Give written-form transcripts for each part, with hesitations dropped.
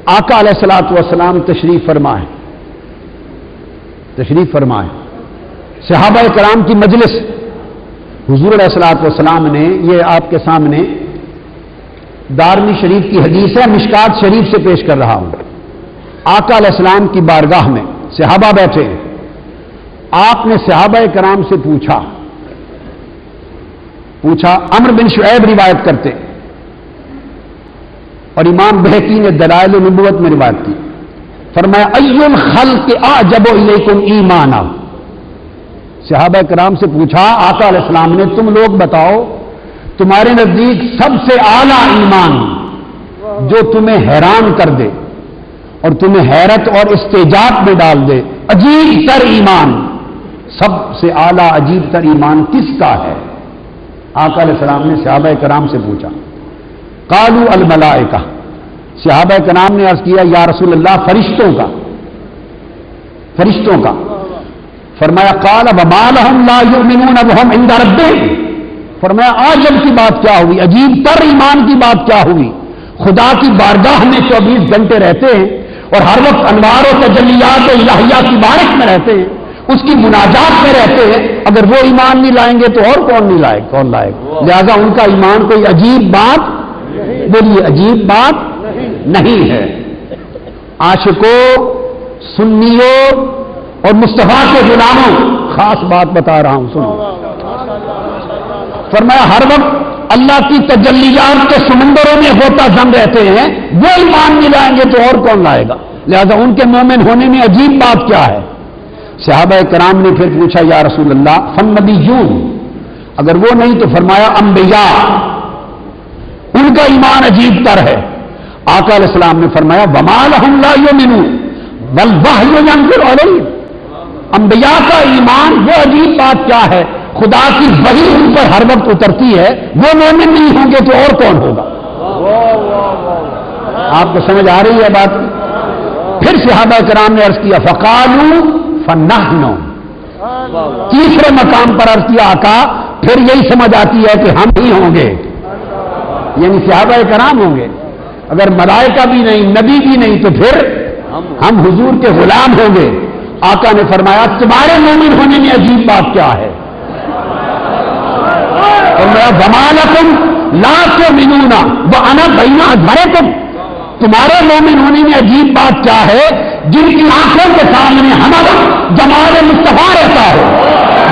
آقا علیہ الصلوۃ والسلام تشریف فرمائے صحابہ کرام کی مجلس حضور علیہ الصلوۃ والسلام نے، یہ آپ کے سامنے دارمی شریف کی حدیث ہے، مشکات شریف سے پیش کر رہا ہوں۔ آقا علیہ السلام کی بارگاہ میں صحابہ بیٹھے ہیں، آپ نے صحابہ کرام سے پوچھا عمرو بن شعیب روایت کرتے اور امام بہقی نے دلائل النبوت میں روایت کی، فرمایا ای الخلق اعجب الیکم ایمانا، صحابہ کرام سے پوچھا آقا علیہ السلام نے، تم لوگ بتاؤ تمہارے نزدیک سب سے اعلیٰ ایمان جو تمہیں حیران کر دے اور تمہیں حیرت اور استعجاب میں ڈال دے، عجیب تر ایمان، سب سے اعلیٰ عجیب تر ایمان کس کا ہے؟ آقا علیہ السلام نے صحابہ کرام سے پوچھا۔ قالوا الملائکہ، صحابہ کرام نے عرض کیا یا رسول اللہ فرشتوں کا۔ فرمایا قال وما لهم لا يؤمنون وهم عند ربهم، فرمایا عجب کی بات کیا ہوئی، عجیب تر ایمان کی بات کیا ہوئی، خدا کی بارگاہ میں 24 گھنٹے رہتے ہیں اور ہر وقت انوار و تجلیات الہیہ کی بارش میں رہتے ہیں، اس کی مناجات میں رہتے ہیں، اگر وہ ایمان نہیں لائیں گے تو اور کون لائے گا؟ لہذا ان کا ایمان کوئی عجیب بات، بولیے عجیب بات نہیں ہے۔ عاشقوں، سنیوں اور مصطفیٰ کے غلاموں، خاص بات بتا رہا ہوں سنو، فرمایا ہر وقت اللہ کی تجلیات کے سمندروں میں ہوتا زم رہتے ہیں، وہ ایمان نہیں لائیں گے تو اور کون لائے گا؟ لہذا ان کے مومن ہونے میں عجیب بات کیا ہے؟ صحابہ کرام نے پھر پوچھا یا رسول اللہ فالنبیون، اگر وہ نہیں تو فرمایا انبیاء، ان کا ایمان عجیب تر ہے۔ آقا علیہ السلام نے فرمایا وما لهم لا يؤمنون والوحی ينزل علیہم، انبیاء کا ایمان وہ عجیب بات کیا ہے، خدا کی وحی ان پر ہر وقت اترتی ہے، وہ مومن نہیں ہوں گے تو اور کون ہوگا؟ آپ کو سمجھ آ رہی ہے بات؟ پھر صحابہ کرام نے عرض کیا فقالوا فنحن، تیسرے مقام پر عرض کیا آقا پھر یہی سمجھ آتی ہے کہ ہم ہی ہوں گے، یعنی صحابہ کرام ہوں گے، اگر ملائکہ بھی نہیں، نبی بھی نہیں تو پھر ہم حضور کے غلام ہوں گے۔ آقا نے فرمایا تمہارے مومن ہونے میں عجیب بات کیا ہے؟ فرمایا وما لکم لا تؤمنون وانا بین اظہرکم، تمہارے مومن ہونے میں عجیب بات کیا ہے جن کی آنکھوں کے سامنے ہمارا جمال مصطفیٰ رہتا ہے،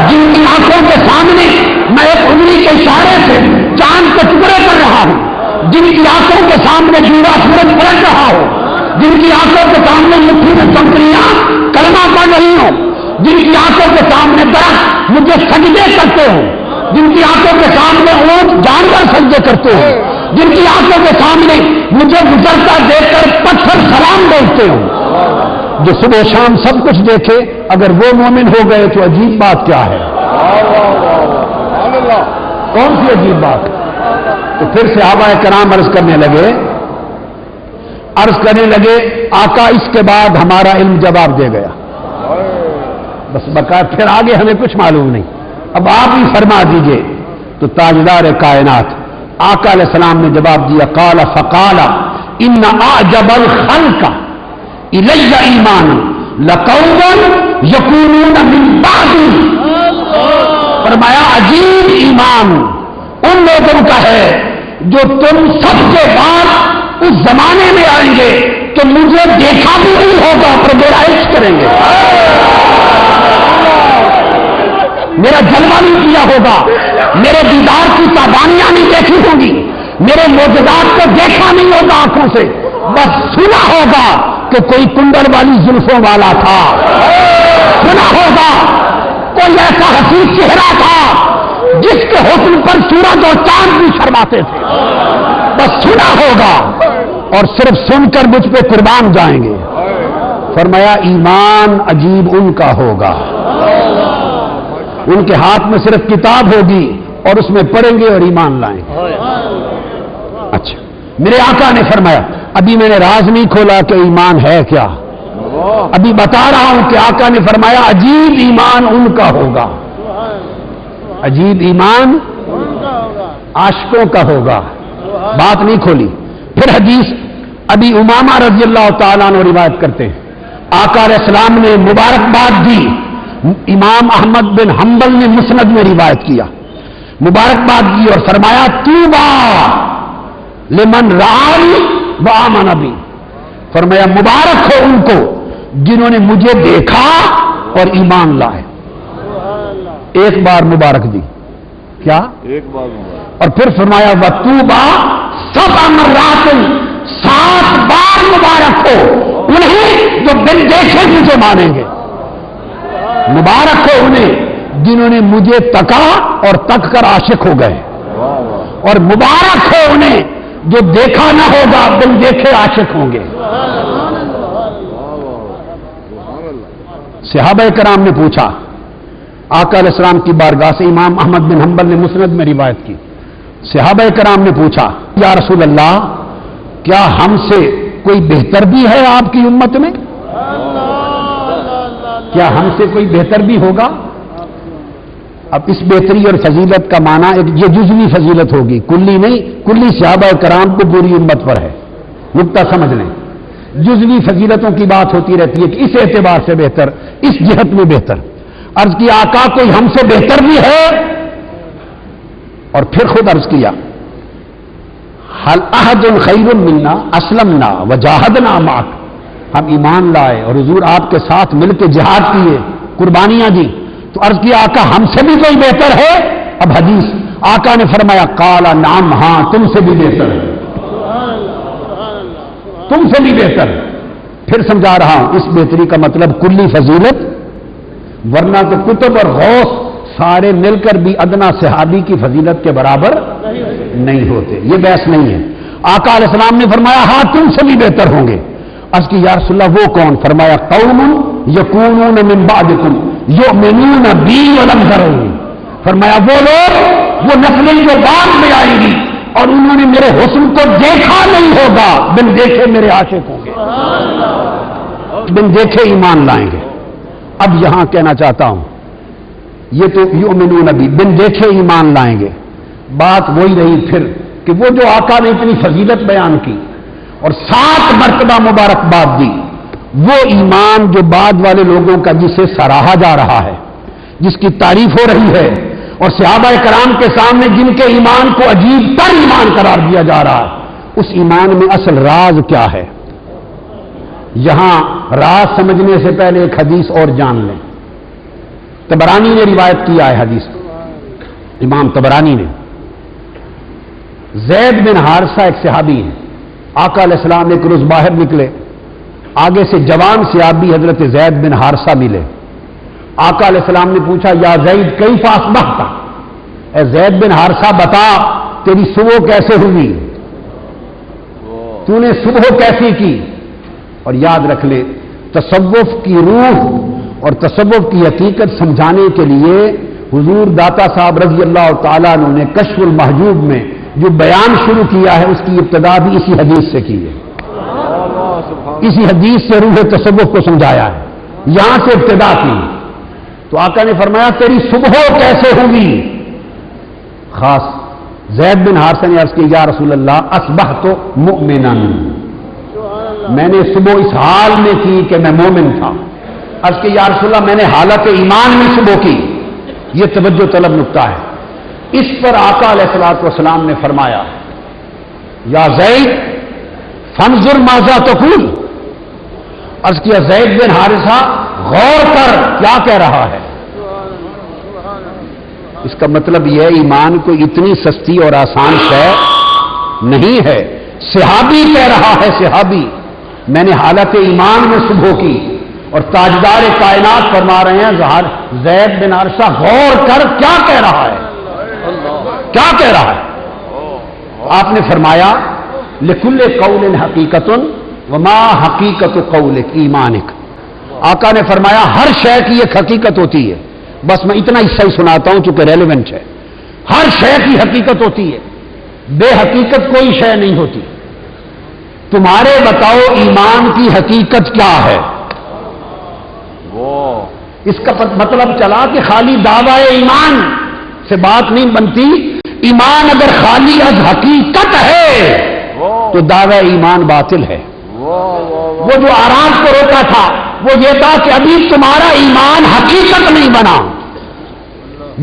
جن کی آنکھوں کے سامنے میں ایک انگلی کے اشارے سے چاند کے ٹکڑے کر رہا ہوں، جن کی آنکھوں کے سامنے جھوڑا سورج پلٹ رہا ہو، جن کی آنکھوں کے سامنے مٹھی میں کنکریاں کلمہ پڑھ رہی ہوں، جن کی آنکھوں کے سامنے درخت مجھے سجدے کرتے ہوں، جن کی آنکھوں کے سامنے اونٹ جانور سجدے کرتے ہوں، جن کی آنکھوں کے سامنے مجھے گزرتا دیکھ کر پتھر سلام بولتے ہوں، جو صبح شام سب کچھ دیکھے، اگر وہ مومن ہو گئے تو عجیب بات کیا ہے؟ کون سی عجیب بات؟ تو پھر صحابہ کرام عرض کرنے لگے آقا اس کے بعد ہمارا علم جواب دے گیا، بس بقا پھر آگے ہمیں کچھ معلوم نہیں، اب آپ ہی فرما دیجئے۔ تو تاجدار کائنات آقا علیہ السلام نے جواب دیا قال فقال ان اعجب الخلق الی ایمان لقوم یکونون من بعد، فرمایا عجیب ایمان ان لوگوں کا ہے جو تم سب کے بعد اس زمانے میں آئیں گے کہ مجھے دیکھا بھی نہیں ہوگا پر میرا عشق کریں گے، میرا جلوہ نہیں کیا ہوگا، میرے دیدار کی تابانیاں نہیں دیکھی ہوں گی، میرے معجزات کو دیکھا نہیں ہوگا آنکھوں سے، بس سنا ہوگا کہ کوئی کنڈل والی زلفوں والا تھا، سنا ہوگا کوئی ایسا حسین چہرہ تھا جس کے حسن پر سورج اور چاند بھی شرماتے تھے، بس سنا ہوگا اور صرف سن کر مجھ پہ قربان جائیں گے۔ فرمایا ایمان عجیب ان کا ہوگا، ان کے ہاتھ میں صرف کتاب ہوگی اور اس میں پڑھیں گے اور ایمان لائیں گے۔ اچھا میرے آقا نے فرمایا ابھی میں نے راز نہیں کھولا کہ ایمان ہے کیا، ابھی بتا رہا ہوں کہ آقا نے فرمایا عجیب ایمان ان کا ہوگا، عجیب ایمان عاشقوں کا ہوگا، بات نہیں کھولی۔ پھر حدیث ابھی امامہ رضی اللہ تعالیٰ عنہ روایت کرتے ہیں آقا علیہ السلام نے مبارکباد دی. امام احمد بن حنبل نے مسند میں روایت کیا, مبارکباد دی اور فرمایا طوبیٰ لمن رآنی وآمن بی. فرمایا مبارک ہو ان کو جنہوں نے مجھے دیکھا اور ایمان لائے. ایک بار مبارک دی, کیا ایک بار مبارک. اور پھر فرمایا وطوبیٰ سبع مرات, 7 بار مبارک ہو انہیں جو بن دیکھے مجھے مانیں گے. مبارک ہو انہیں جنہوں نے مجھے تکا اور تک کر عاشق ہو گئے, اور مبارک ہو انہیں جو دیکھا نہ ہوگا بن دیکھے عاشق ہوں گے. صحابہ کرام نے پوچھا آقا علیہ السلام کی بارگاہ سے, امام احمد بن حنبل نے مسند میں روایت کی, صحابہ کرام نے پوچھا یا رسول اللہ کیا ہم سے کوئی بہتر بھی ہے آپ کی امت میں؟ کیا ہم سے کوئی بہتر بھی ہوگا؟ اب اس بہتری اور فضیلت کا معنی یہ جزوی فضیلت ہوگی, کلی نہیں. کلی صحابہ کرام کو پوری امت پر ہے, نقطہ سمجھ لیں. جزوی فضیلتوں کی بات ہوتی رہتی ہے کہ اس اعتبار سے بہتر, اس جہت میں بہتر. عرض کیا آقا کوئی ہم سے بہتر بھی ہے؟ اور پھر خود عرض کیا حل احد خیر منا اسلمنا وجاہدنا معک, ہم ایمان لائے اور حضور آپ کے ساتھ مل کے جہاد کیے, قربانیاں دی. تو عرض کیا آقا ہم سے بھی کوئی بہتر ہے؟ اب حدیث آقا نے فرمایا قال نعم, ہاں تم سے بھی بہتر ہے, تم سے بھی بہتر ہے. پھر سمجھا رہا ہوں اس بہتری کا مطلب کلی فضیلت, ورنہ تو کتب اور غوث سارے مل کر بھی ادنا صحابی کی فضیلت کے برابر نہیں ہوتے, یہ بحث نہیں ہے. آقا علیہ السلام نے فرمایا ہاں تم سے بھی بہتر ہوں گے. عرض کی یا رسول اللہ وہ کون؟ فرمایا قوم یکونون من بعدکم یؤمنون بی ولم یرونی. فرمایا وہ لوگ, وہ نسلیں جو بعد میں آئیں گی اور انہوں نے میرے حسن کو دیکھا نہیں ہوگا, بن دیکھے میرے عاشق ہوں گے, بن دیکھے ایمان لائیں گے. اب یہاں کہنا چاہتا ہوں یہ تو یؤمنون بی, بن دیکھے ایمان لائیں گے. بات وہی رہی پھر کہ وہ جو آقا نے اتنی فضیلت بیان کی اور 7 مرتبہ مبارکباد دی, وہ ایمان جو بعد والے لوگوں کا جسے سراہا جا رہا ہے, جس کی تعریف ہو رہی ہے, اور صحابہ کرام کے سامنے جن کے ایمان کو عجیب تر ایمان قرار دیا جا رہا ہے, اس ایمان میں اصل راز کیا ہے؟ یہاں راز سمجھنے سے پہلے ایک حدیث اور جان لیں. طبرانی نے روایت کیا ہے حدیث, امام طبرانی نے. زید بن حارثہ ایک صحابی ہے, آقا علیہ السلام ایک روز باہر نکلے, آگے سے جوان صحابی حضرت زید بن حارثہ ملے. آقا علیہ السلام نے پوچھا یا زید کیف اصبحت, اے زید بن حارثہ بتا تیری صبح کیسے ہوئی, تو نے صبح کیسی کی؟ اور یاد رکھ لے تصوف کی روح اور تصوف کی حقیقت سمجھانے کے لیے حضور داتا صاحب رضی اللہ تعالیٰ عنہ نے کشف المحجوب میں جو بیان شروع کیا ہے اس کی ابتدا بھی اسی حدیث سے کی ہے, اسی حدیث سے روح تصوف کو سمجھایا ہے, یہاں سے ابتدا کی. تو آقا نے فرمایا تیری صبح کیسے ہوگی؟ خاص زید بن حارثہ نے عرض کی یا رسول اللہ اصبحت مؤمنا, میں نے صبح اس حال میں کی کہ میں مومن تھا. عرض کی یا رسول اللہ میں نے حالت ایمان میں صبح کی. یہ توجہ طلب نقطہ ہے. اس پر آقا علیہ الصلوۃ والسلام نے فرمایا یا زید فانظر ماذا تقول. عرض کیا زید بن حارثہ غور کر کیا کہہ رہا ہے. اس کا مطلب یہ ایمان کوئی اتنی سستی اور آسان شے نہیں ہے. صحابی کہہ رہا ہے, صحابی میں نے حالت ایمان میں صبح کی, اور تاجدار کائنات فرما رہے ہیں زید بن حارثہ غور کر کیا کہہ رہا ہے, کیا کہہ رہا ہے. آپ نے فرمایا لکل قول حقیقت وما حقیقت قولک ایمانک. آقا نے فرمایا ہر شے کی ایک حقیقت ہوتی ہے, بس میں اتنا حصہ ہی سناتا ہوں چونکہ ریلیونٹ ہے. ہر شے کی حقیقت ہوتی ہے, بے حقیقت کوئی شے نہیں ہوتی. تمہارے بتاؤ ایمان کی حقیقت کیا ہے؟ اس کا مطلب چلا کہ خالی دعوی ایمان سے بات نہیں بنتی. ایمان اگر خالی از حقیقت ہے تو دعوی ایمان باطل ہے۔ وہ جو آرام کو روکا تھا وہ یہ تھا کہ ابھی تمہارا ایمان حقیقت نہیں بنا،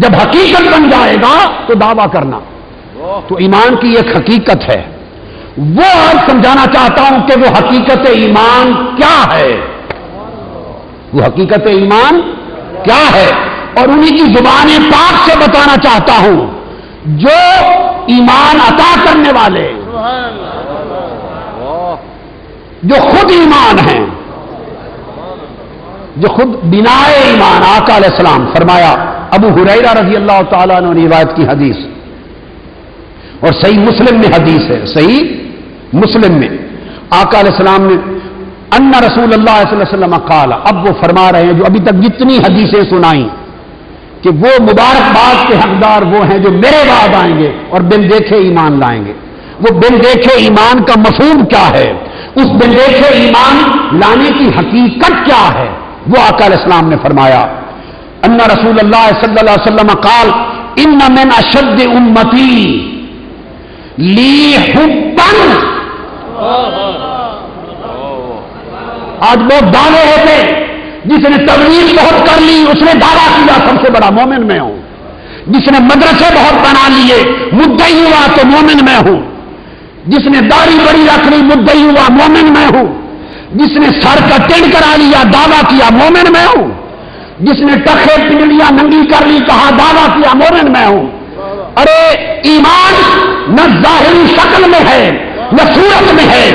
جب حقیقت بن جائے گا تو دعویٰ کرنا۔ تو ایمان کی ایک حقیقت ہے، وہ آج سمجھانا چاہتا ہوں کہ وہ حقیقت ایمان کیا ہے، وہ حقیقت ایمان کیا ہے، اور انہی کی زبان پاک سے بتانا چاہتا ہوں جو ایمان عطا کرنے والے، جو خود ایمان ہیں، جو خود بنائے ایمان۔ آقا علیہ السلام فرمایا، ابو ہریرہ رضی اللہ تعالیٰ عنہ نے روایت کی حدیث، اور صحیح مسلم میں حدیث ہے، صحیح مسلم میں آقا علیہ السلام نے ان رسول اللہ صلی اللہ علیہ وسلم قال، اب وہ فرما رہے ہیں جو ابھی تک جتنی حدیثیں سنائیں کہ وہ مبارکباد کے حقدار وہ ہیں جو میرے بعد آئیں گے اور بن دیکھے ایمان لائیں گے۔ وہ بن دیکھے ایمان کا مفہوم کیا ہے، اس بن دیکھے ایمان لانے کی حقیقت کیا ہے، وہ آقا علیہ السلام نے فرمایا، ان رسول اللہ صلی اللہ علیہ وسلم قال ان من اشد امتی لی حبا۔ آج بہت دعوے ہوتے، جس نے تبلیغ بہت کر لی اس نے دعویٰ کیا سب سے بڑا مومن میں ہوں، جس نے مدرسے بہت بنا لیے مدعی ہوا تو مومن میں ہوں، جس نے داڑھی بڑی رکھ لی مدعی ہوا مومن میں ہوں، جس نے سر کا ٹینڈ کرا لیا دعویٰ کیا مومن میں ہوں، جس نے ٹخے پنڈلیاں ننگی کر لی کہا دعویٰ کیا مومن میں ہوں۔ ارے ایمان نہ ظاہری شکل میں ہے، نہ صورت میں ہے،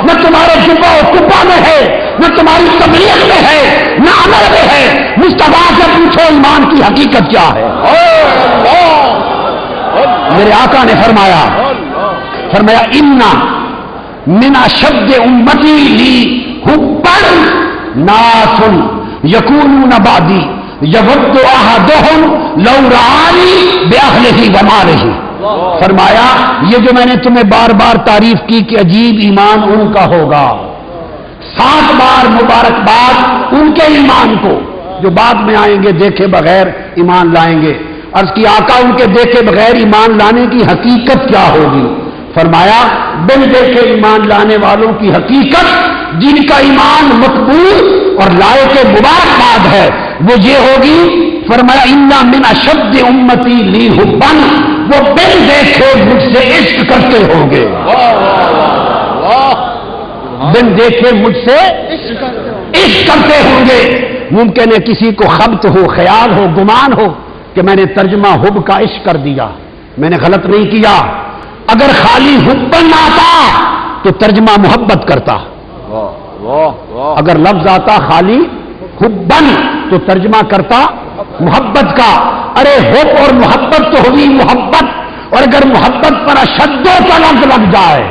نہ تمہارے جبہ و کبا میں ہے، نہ تمہاری تبلیغ میں ہے، نہ عمل میں ہے۔ مصطفیٰ سے پوچھو ایمان کی حقیقت کیا ہے۔ میرے آقا نے فرمایا ان من اشد امتی لی حبا ناس یکونون بعدی یود احدہم لو رآنی باہلہ ومالہ۔ فرمایا یہ جو میں نے تمہیں بار بار تعریف کی کہ عجیب ایمان ان کا ہوگا، 7 بار مبارکباد ان کے ایمان کو جو بعد میں آئیں گے دیکھے بغیر ایمان لائیں گے۔ عرض کی آقا ان کے دیکھے بغیر ایمان لانے کی حقیقت کیا ہوگی؟ فرمایا بن دیکھے ایمان لانے والوں کی حقیقت جن کا ایمان مقبول اور لائق مبارکباد ہے وہ یہ ہوگی، فرمایا انا من اشد امتی لی حبا، وہ بن دیکھے مجھ سے عشق کرتے ہوں گے، بن دیکھے مجھ سے عشق کرتے ہوں گے۔ ممکن ہے کسی کو خبط ہو، خیال ہو، گمان ہو کہ میں نے ترجمہ حب کا عشق کر دیا، میں نے غلط نہیں کیا۔ اگر خالی حبن آتا تو ترجمہ محبت کرتا، اگر لفظ آتا خالی حبن تو ترجمہ کرتا محبت کا۔ ارے حب اور محبت تو ہوئی محبت، اور اگر محبت پر اشدوں کا لفظ لگ جائے،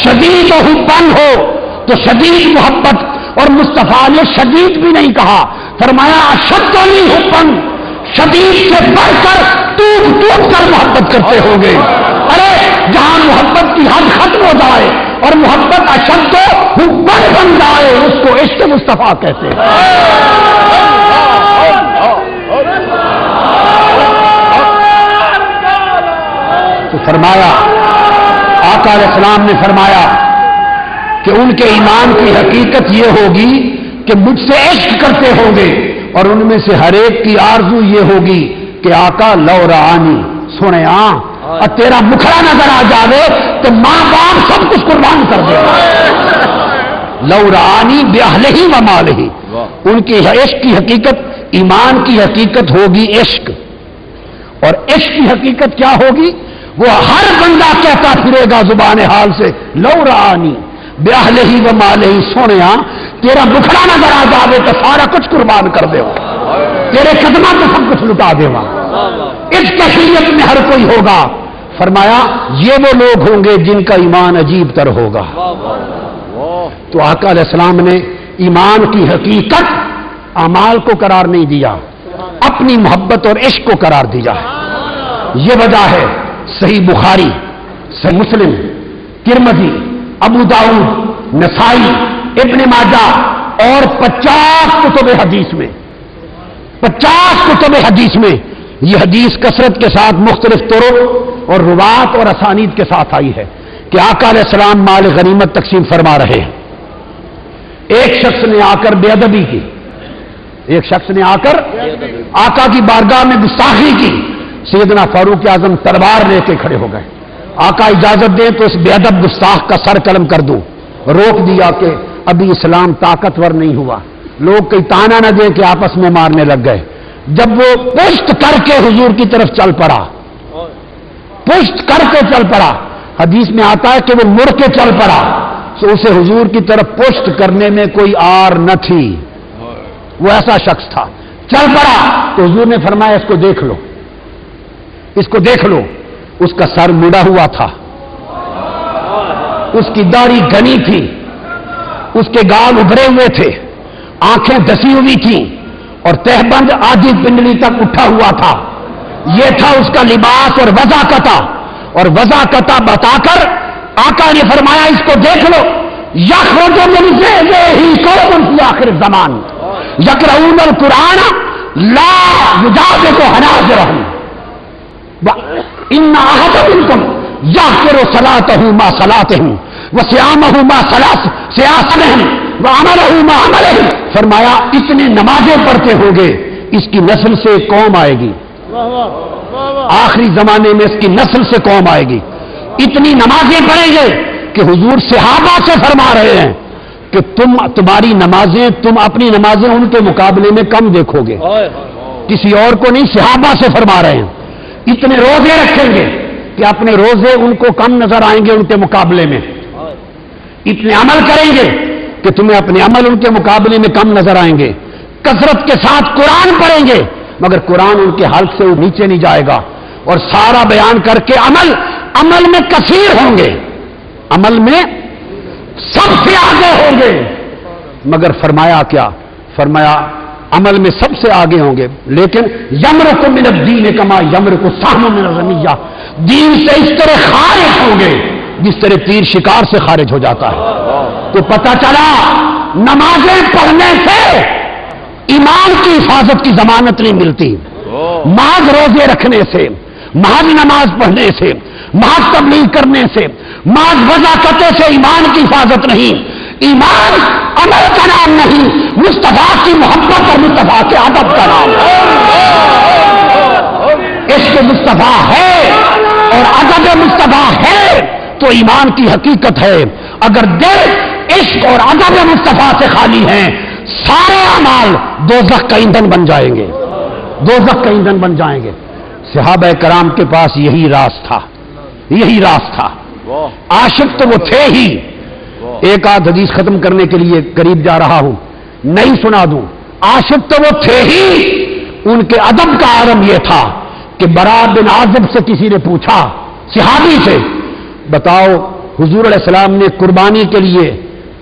شدید و حبن ہو تو شدید محبت، اور مصطفیٰ نے شدید بھی نہیں کہا، فرمایا اشد نہیں حبن، شدید سے بڑھ کر ٹوٹ ٹوٹ کر محبت کرتے ہوں گے۔ ارے جہاں محبت کی حد ختم ہو جائے اور محبت اشد حبن بن جائے اس کو عشق مصطفیٰ کہتے ہیں۔ تو فرمایا آقا علیہ السلام نے فرمایا کہ ان کے ایمان کی حقیقت یہ ہوگی کہ مجھ سے عشق کرتے ہوں گے، اور ان میں سے ہر ایک کی آرزو یہ ہوگی کہ آقا لو رآنی، سنے اور تیرا مکھڑا نظر آ جاوے تو ماں باپ سب کچھ قربان کر دے۔ لو رآنی باہلہ ومالہ، ان کی عشق کی حقیقت، ایمان کی حقیقت ہوگی عشق، اور عشق کی حقیقت کیا ہوگی؟ وہ ہر بندہ کہتا پھرے گا زبان حال سے لو رآنی باہلہ ومالہ، سونے تیرا مکھڑا نظر آ جاوے تو سارا کچھ قربان کر دے، تیرے قدموں تو سب کچھ لٹا دے گا۔ اس کیفیت میں ہر کوئی ہوگا۔ فرمایا یہ وہ لوگ ہوں گے جن کا ایمان عجیب تر ہوگا۔ تو آقا علیہ السلام نے ایمان کی حقیقت اعمال کو قرار نہیں دیا، اپنی محبت اور عشق کو قرار دیا ہے۔ یہ وجہ ہے صحیح بخاری، صحیح مسلم، ترمذی، ابو داؤد، نسائی، ابن ماجہ اور 50 کتب حدیث میں، 50 کتب حدیث میں یہ حدیث کثرت کے ساتھ مختلف طرق اور روات اور اسانید کے ساتھ آئی ہے۔ کہ آقا علیہ السلام مال غنیمت تقسیم فرما رہے ہیں. ایک شخص نے آ کر بے ادبی کی، ایک شخص نے آ کر آقا کی بارگاہ میں گستاخی کی. سیدنا فاروق اعظم تلوار لے کے کھڑے ہو گئے. آقا اجازت دیں تو اس بے ادب گستاخ کا سر قلم کر دوں. روک دیا کہ ابھی اسلام طاقتور نہیں ہوا، لوگ کوئی تانا نہ دیں کہ آپس میں مارنے لگ گئے. جب وہ پشت کر کے حضور کی طرف چل پڑا، پشت کر کے چل پڑا، حدیث میں آتا ہے کہ وہ مڑ کے چل پڑا، تو اسے حضور کی طرف پشت کرنے میں کوئی آر نہ تھی. وہ ایسا شخص تھا. چل پڑا تو حضور نے فرمایا اس کو دیکھ لو، اس کو دیکھ لو. اس کا سر مڑا ہوا تھا، اس کی داڑھی گھنی تھی، اس کے گال ابھرے ہوئے تھے، آنکھیں دسی ہوئی تھیں اور تہبند آدھی پنڈلی تک اٹھا ہوا تھا. یہ تھا اس کا لباس اور وضاقتہ. اور وضاقتہ بتا کر آقا نے فرمایا اس کو دیکھ لو. یخرج من ذیہ قوم فی آخر الزمان یقرؤون القرآن لا یجاوز حناجرهم ان احد منکم یحقر صلاتہ ما صلاتہم وصیامہ ما صیامہم وعملہ ما عملہم. فرمایا اتنے نمازیں پڑھتے ہوں گے اس کی نسل سے قوم آئے گی، آخری زمانے میں اس کی نسل سے قوم آئے گی. اتنی نمازیں پڑھیں گے کہ حضور صحابہ سے فرما رہے ہیں کہ تمہاری نمازیں، تم اپنی نمازیں ان کے مقابلے میں کم دیکھو گے، کسی اور کو نہیں، صحابہ سے فرما رہے ہیں. اتنے روزے رکھیں گے کہ اپنے روزے ان کو کم نظر آئیں گے ان کے مقابلے میں. اتنے عمل کریں گے کہ تمہیں اپنے عمل ان کے مقابلے میں کم نظر آئیں گے. کثرت کے ساتھ قرآن پڑھیں گے مگر قرآن ان کے حلق سے نیچے نہیں جائے گا. اور سارا بیان کر کے عمل میں کثیر ہوں گے، عمل میں سب سے آگے ہوں گے. مگر فرمایا کیا؟ فرمایا عمل میں سب سے آگے ہوں گے لیکن یمرق من الدین کما یمرق السهم من الرمیہ. دین سے اس طرح خارج ہوں گے جس طرح تیر شکار سے خارج ہو جاتا ہے. تو پتہ چلا نمازیں پڑھنے سے ایمان کی حفاظت کی ضمانت نہیں ملتی. محض روزے رکھنے سے، محض نماز پڑھنے سے، محض تبلیغ کرنے سے، محض وضاقتوں سے ایمان کی حفاظت نہیں. ایمان عمل کا نام نہیں، مصطفیٰ کی محبت اور مصطفیٰ کے ادب کا نام ہے. عشق مصطفیٰ ہے اور ادب مصطفیٰ ہے تو ایمان کی حقیقت ہے. اگر دل عشق اور ادب مصطفیٰ سے خالی ہیں سارے اعمال دوزخ کا ایندھن بن جائیں گے، دوزخ کا ایندھن بن جائیں گے. صحابہ کرام کے پاس یہی راز تھا، یہی راز تھا. عاشق تو وہ تھے ہی. ایک آدھ حدیث ختم کرنے کے لیے قریب جا رہا ہوں، نہیں سنا دوں. عاشق تو وہ تھے ہی. ان کے ادب کا عالم یہ تھا کہ برا بن عازب سے کسی نے پوچھا، صحابی سے، بتاؤ حضور علیہ السلام نے قربانی کے لیے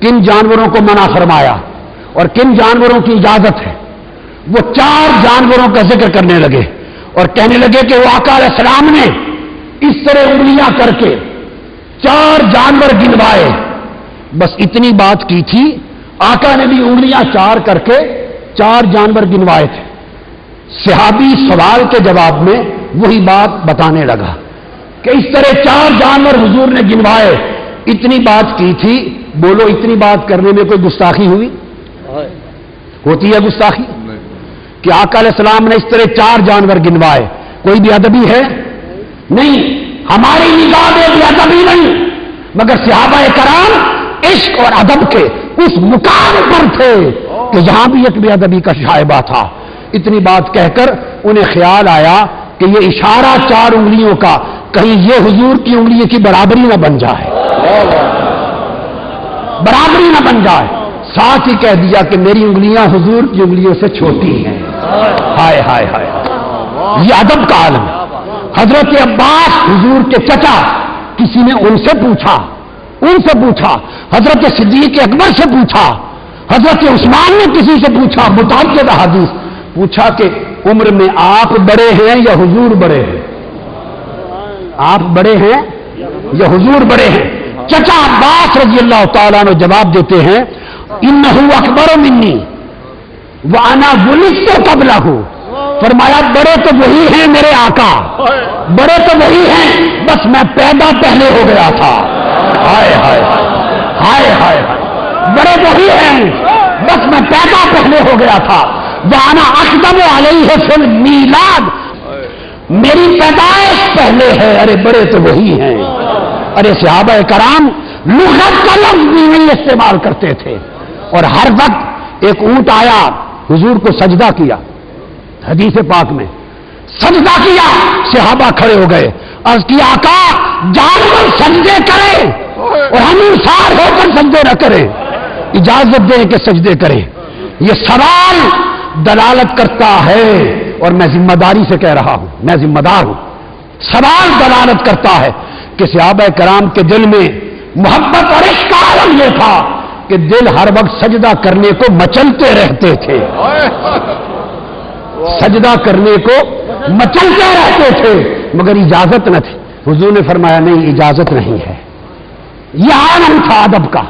کن جانوروں کو منع فرمایا اور کن جانوروں کی اجازت ہے؟ وہ 4 جانوروں کا ذکر کرنے لگے اور کہنے لگے کہ وہ آقا علیہ السلام نے اس طرح انگلیاں کر کے 4 جانور گنوائے. بس اتنی بات کی تھی، آقا نے بھی انگلیاں 4 کر کے 4 جانور گنوائے تھے. صحابی سوال کے جواب میں وہی بات بتانے لگا کہ اس طرح 4 جانور حضور نے گنوائے، اتنی بات کی تھی. بولو اتنی بات کرنے میں کوئی گستاخی ہوئی؟ ہوتی ہے گستاخی کہ آقا علیہ السلام نے اس طرح 4 جانور گنوائے؟ کوئی بھی ادبی ہے؟ نہیں. ہماری نگاہ میں بھی ادبی نہیں، مگر صحابہ کرام عشق اور ادب کے اس مقام پر تھے کہ یہاں بھی ایک بے ادبی کا شائبہ تھا. اتنی بات کہہ کر انہیں خیال آیا کہ یہ اشارہ 4 انگلیوں کا کہیں یہ حضور کی انگلی کی برابری نہ بن جائے، برابری نہ بن جائے. ساتھ ہی کہہ دیا کہ میری انگلیاں حضور کی انگلیوں سے چھوٹی ہیں. ہائے ہائے ہائے، یہ ادب کا عالم. حضرت عباس حضور کے چچا، کسی نے ان سے پوچھا، حضرت صدیق اکبر سے پوچھا، حضرت عثمان نے کسی سے پوچھا، متعدد احادیث پوچھا کہ عمر میں آپ بڑے ہیں یا حضور بڑے ہیں؟ آپ بڑے ہیں یا حضور بڑے ہیں؟ چچا عباس رضی اللہ تعالیٰ عنہ جواب دیتے ہیں انہ اکبر منی وانا ولدت قبلہ. فرمایا بڑے تو وہی ہیں میرے آقا، بڑے تو وہی ہیں، بس میں پیدا پہلے ہو گیا تھا. ہائے ہائے ہائے ہائے بڑے وہی ہیں، بس میں پیدا پہلے ہو گیا تھا، وانا اقدم علیہ فی المیلاد، میری پیدائش پہلے ہے، ارے بڑے تو وہی ہیں۔ ارے صحابہ کرام لغت کا لفظ بھی نہیں استعمال کرتے تھے، اور ہر وقت ایک اونٹ آیا، حضور کو سجدہ کیا، حدیث پاک میں سجدہ کیا، صحابہ کھڑے ہو گئے، عرض کیا آقا جانور سجدے کریں اور ہم انسان ہو کر سجدے نہ کریں، اجازت دیں کہ سجدے کریں۔ یہ سوال دلالت کرتا ہے، اور میں ذمہ داری سے کہہ رہا ہوں، میں ذمہ دار ہوں، سوال دلالت کرتا ہے کہ صحابہ کرام کے دل میں محبت اور عشق کا عالم یہ تھا کہ دل ہر وقت سجدہ کرنے کو مچلتے رہتے تھے، سجدہ کرنے کو مچلتے رہتے تھے، مگر اجازت نہ تھی۔ حضور نے فرمایا نہیں، اجازت نہیں ہے۔ یہ عالم تھا ادب کا،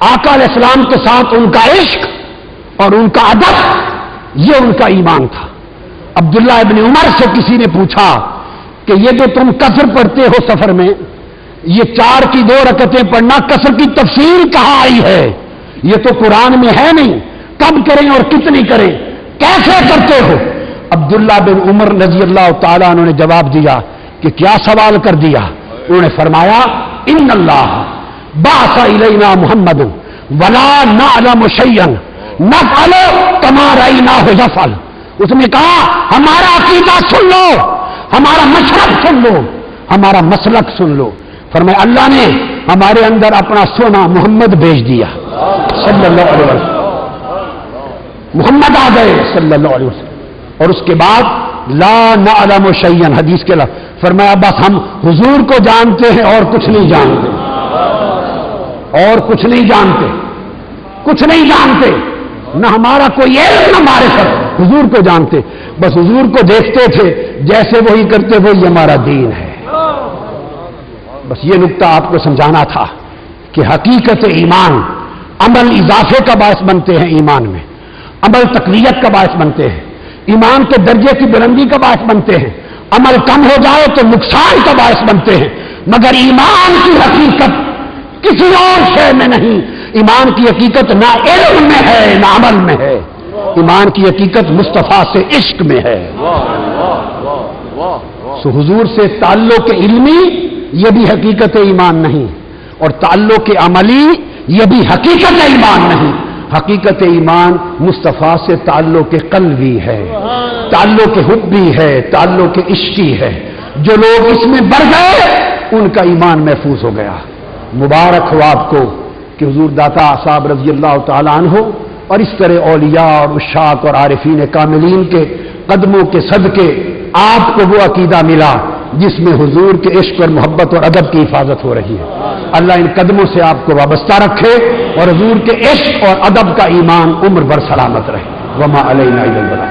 آقا علیہ السلام کے ساتھ ان کا عشق اور ان کا ادب، یہ ان کا ایمان تھا۔ عبداللہ ابن عمر سے کسی نے پوچھا کہ یہ جو تم قصر پڑھتے ہو سفر میں، یہ 4 کی 2 رکعتیں پڑھنا، قصر کی تفصیل کہاں آئی ہے؟ یہ تو قرآن میں ہے نہیں، کب کریں اور کتنی کریں، کیسے کرتے ہو؟ عبداللہ بن عمر رضی اللہ تعالیٰ عنہ نے جواب دیا کہ کیا سوال کر دیا؟ انہوں نے فرمایا ان اللہ بعث الینا محمد ولا نعلم شیئا نفعل کما رأیناہ یفعل۔ اس نے کہا ہمارا عقیدہ سن لو، ہمارا مشرب سن لو، ہمارا مسلک سن لو۔ فرمایا اللہ نے ہمارے اندر اپنا سونا محمد بھیج دیا صلی اللہ علیہ وسلم، محمد آ گئے صلی اللہ علیہ وسلم، اور اس کے بعد لا نعلم شیئا، حدیث کے لفظ، فرمایا بس ہم حضور کو جانتے ہیں اور کچھ نہیں جانتے، اور کچھ نہیں جانتے، کچھ نہیں جانتے، نہ ہمارا کوئی علم نہ معرفت، حضور کو جانتے، بس حضور کو دیکھتے تھے، جیسے وہی کرتے وہی ہمارا دین ہے۔ بس یہ نقطہ آپ کو سمجھانا تھا کہ حقیقت ایمان، عمل اضافے کا باعث بنتے ہیں، ایمان میں عمل تقویت کا باعث بنتے ہیں، ایمان کے درجے کی بلندی کا باعث بنتے ہیں، عمل کم ہو جائے تو نقصان کا باعث بنتے ہیں، مگر ایمان کی حقیقت کسی اور شے میں نہیں، ایمان کی حقیقت نہ علم میں ہے نہ عمل میں ہے، ایمان کی حقیقت مصطفیٰ سے عشق میں ہے۔ سو حضور سے تعلق علمی یہ بھی حقیقت ایمان نہیں، اور تعلق عملی یہ بھی حقیقت ایمان نہیں۔ حقیقت ایمان مصطفیٰ سے تعلق قلبی ہے، تعلق حبی ہے، تعلق عشقی ہے۔ جو لوگ اس میں بڑھ گئے ان کا ایمان محفوظ ہو گیا۔ مبارک ہو آپ کو کہ حضور داتا صاحب رضی اللہ تعالیٰ عنہ اور اس طرح اولیاء اور عشاق اور عارفین کاملین کے قدموں کے صدقے آپ کو وہ عقیدہ ملا جس میں حضور کے عشق اور محبت اور ادب کی حفاظت ہو رہی ہے۔ اللہ ان قدموں سے آپ کو وابستہ رکھے اور حضور کے عشق اور ادب کا ایمان عمر بھر سلامت رہے۔ وما علینا الا البلاغ۔